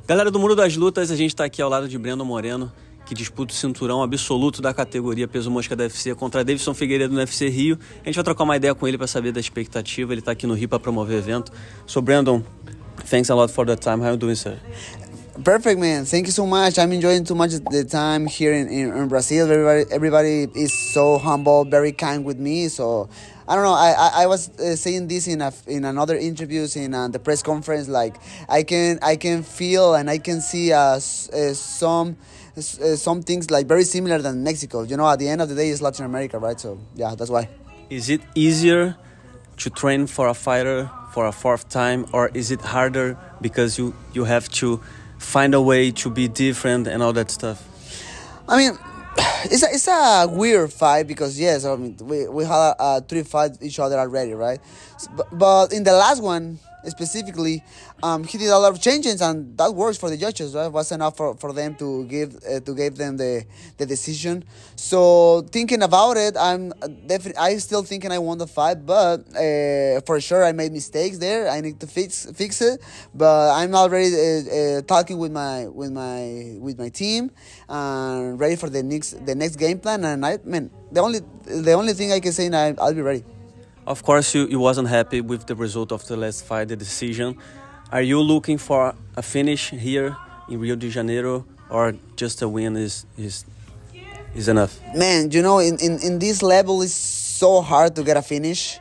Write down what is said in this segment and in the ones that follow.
Galera do Mundo das Lutas, a gente está aqui ao lado de Brandon Moreno, que disputa o cinturão absoluto da categoria peso mosca da UFC contra Deiveson Figueiredo no UFC Rio. A gente vai trocar uma ideia com ele para saber da expectativa. Ele está aqui no Rio para promover o evento. So Brandon, thanks a lot for the time. How are you doing, sir? Perfect, man. Thank you so much. I'm enjoying too much the time here in Brazil. Everybody is so humble, very kind with me. So I don't know. I was saying this in another interviews in the press conference. Like I can feel and I can see some things like very similar than Mexico. You know, at the end of the day, it's Latin America, right? So yeah, that's why. Is it easier to train for a fighter for a fourth time, or is it harder because you have to find a way to be different and all that stuff? I mean, it's a weird fight because yes, I mean we had 3 fights each other already, right? But in the last one specifically, he did a lot of changes and that works for the judges, right? It was enough for them to give them the decision. So thinking about it, I'm still thinking I won the fight, but for sure I made mistakes there. I need to fix it, but I'm already talking with my team and ready for the next game plan. And the only thing I can say now, I'll be ready. Of course, you wasn't happy with the result of the last fight, the decision. Are you looking for a finish here in Rio de Janeiro, or just a win is enough? Man, you know, in this level, it's so hard to get a finish.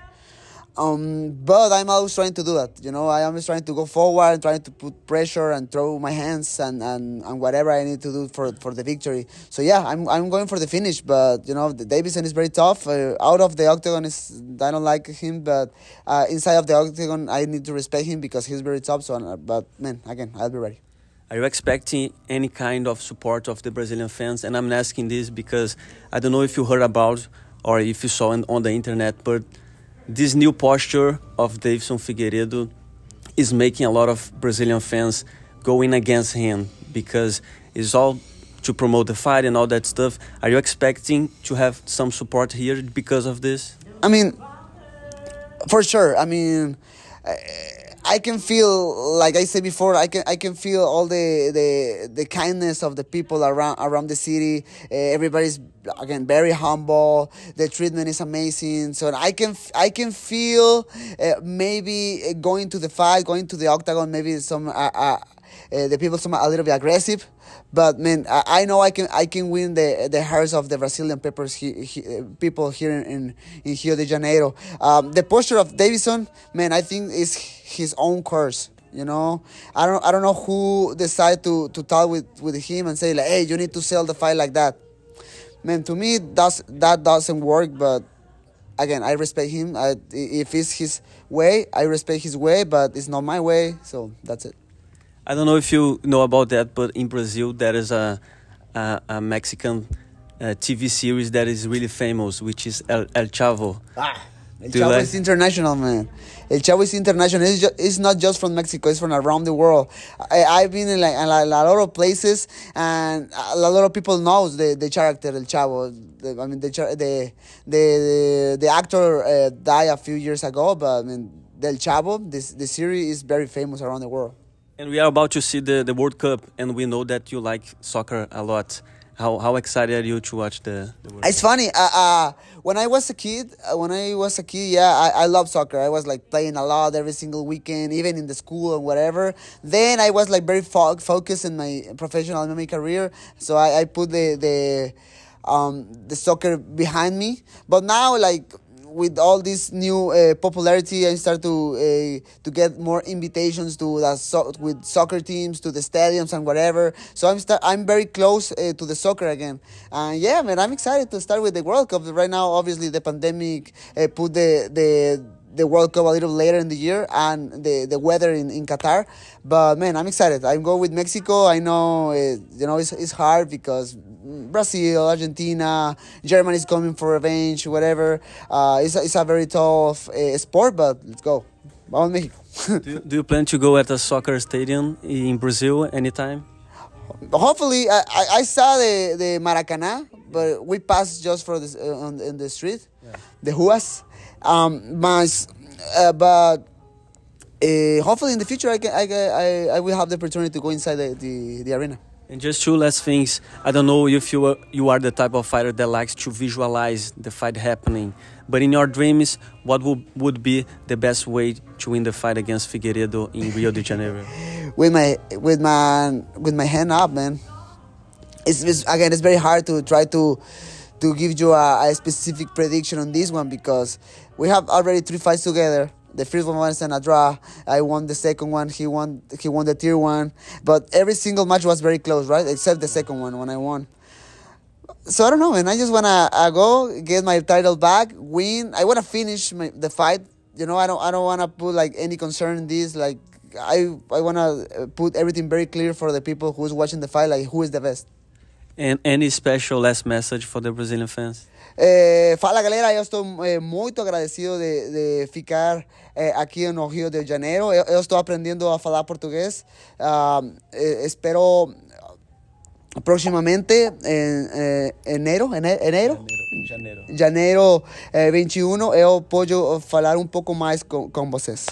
But I'm always trying to do that. You know, I am always trying to go forward, trying to put pressure and throw my hands and whatever I need to do for the victory. So yeah, I'm going for the finish. But you know, the Deiveson is very tough. Out of the octagon, I don't like him. But inside of the octagon, I need to respect him because he's very tough. So, but man, again, I'll be ready. Are you expecting any kind of support of the Brazilian fans? And I'm asking this because I don't know if you heard about or if you saw on the internet, but this new posture of Deiveson Figueiredo is making a lot of Brazilian fans going against him because it's all to promote the fight and all that stuff. Are you expecting to have some support here because of this? I mean, for sure. I mean, I can feel, like I said before, I can feel all the kindness of the people around the city. Everybody's again very humble. The treatment is amazing. So I can feel maybe going to the fight, going to the octagon. Maybe some the people a little bit aggressive. But man, I know I can win the hearts of the Brazilian people here in Rio de Janeiro. The posture of Deiveson, man, I think is his own curse. You know, I don't know who decided to talk with him and say like, hey, you need to sell the fight like that. Man, to me that doesn't work. But again, I respect him. If it's his way, I respect his way. But it's not my way, so that's it. I don't know if you know about that, but in Brazil there is a Mexican TV series that is really famous, which is El Chavo. El Chavo is international, man. El Chavo is international. It's not just from Mexico. It's from around the world. I've been in a lot of places, and a lot of people know the character El Chavo. The actor died a few years ago, but I mean, El Chavo, the series is very famous around the world. And we are about to see the World Cup, and we know that you like soccer a lot. How excited are you to watch the World Cup? It's funny. When I was a kid, yeah, I love soccer. I was like playing a lot every single weekend, even in the school and whatever. Then I was like very focused in my professional MMA career, so I put the soccer behind me. But now, like, with all this new popularity, I start to get more invitations to with soccer teams, to the stadiums and whatever. So I'm very close to the soccer again. And yeah, man, I'm excited to start with the World Cup. Right now, obviously, the pandemic put the World Cup a little later in the year, and the weather in Qatar. But man, I'm excited. I'm going with Mexico. I know it's hard because Brazil, Argentina, Germany is coming for revenge, whatever. It's a very tough sport, but let's go. Vamos Mexico. Do you plan to go at a soccer stadium in Brazil anytime? Hopefully. I saw the Maracanã, but we passed just for this in the street, yeah. The Ruas. But Hopefully in the future I will have the opportunity to go inside the arena. And just two last things. I don't know if you are the type of fighter that likes to visualize the fight happening, but in your dreams, what would be the best way to win the fight against Figueiredo in Rio de Janeiro? With my hand up, man. It's very hard to try to give you a specific prediction on this one, because we have already 3 fights together. The first one was a draw. I won the second one. He won the tier 1. But every single match was very close, right? Except the second one when I won. So I don't know, man. I just wanna go get my title back, win. I wanna finish the fight. You know, I don't wanna put like any concern in this. Like I wanna put everything very clear for the people who's watching the fight. Like who is the best. And any special last message for the Brazilian fans? Fala galera, eu estou muito agradecido de ficar aqui no Rio de Janeiro. Eu estou aprendendo a falar português. Espero proximamente em janeiro 21 eu posso falar um pouco mais com vocês.